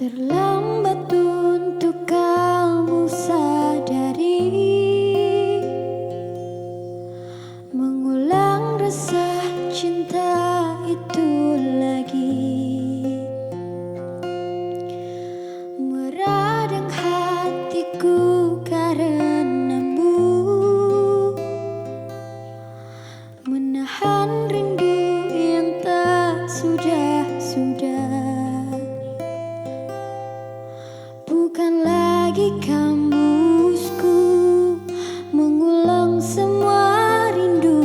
Terlambat untuk kamu sadari, mengulang rasa cinta itu lagi, meradang hatiku karenamu, menahan rindu yang tak sudah-sudah. Bukan lagi kamusku mengulang semua rindu.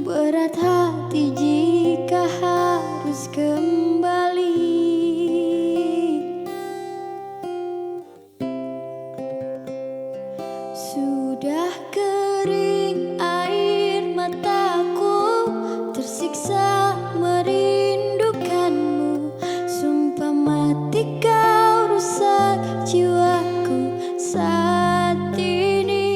Berat hati jika harus kembali. Sudah kering air mataku, tersiksa merindukanmu. Sumpah mati kau rusak jiwaku saat ini.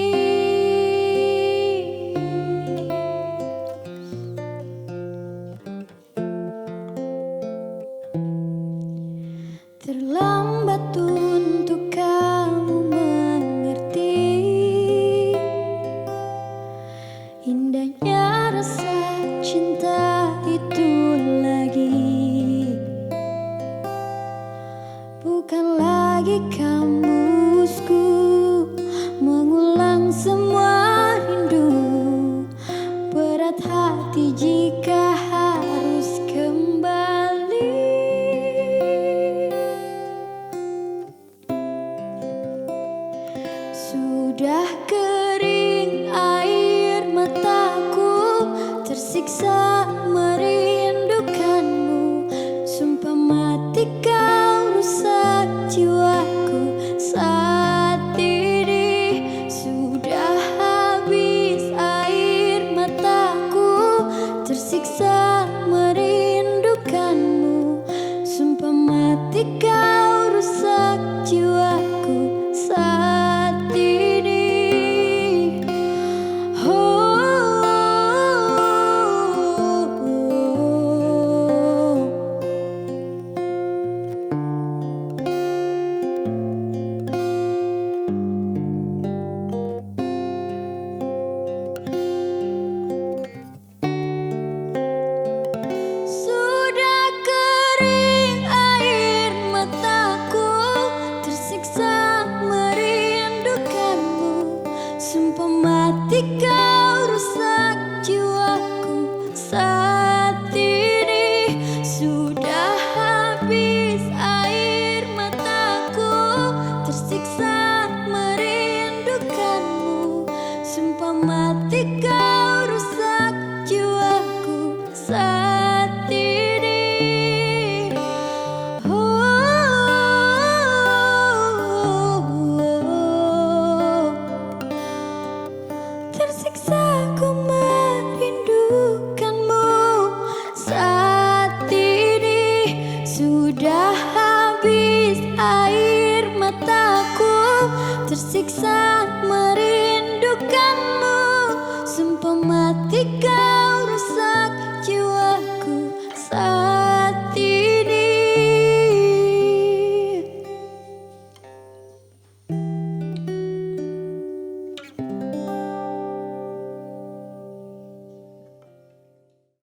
Terlambat untuk kamu mengerti indahnya rasa cinta itu lagi. Bukan lagi kamusku mengulang semua rindu. Berat hati jika harus kembali. Sudah kering air mataku, tersiksa merindukanmu. Sumpah mati kau rusak jiwaku saat ini. Sudah habis air mataku, tersiksa merindukanmu. Sumpah mati kau rusak jiwaku saat ini. Sudah kering air mataku, tersiksa merindukanmu. Sumpah mati kau rusak jiwaku saat ini. Sudah habis air mataku, tersiksa merindukanmu. Sumpah mati kau rusak jiwaku saat ini. Tersiksa ku merindukanmu saat ini. Sudah habis air mataku, tersiksa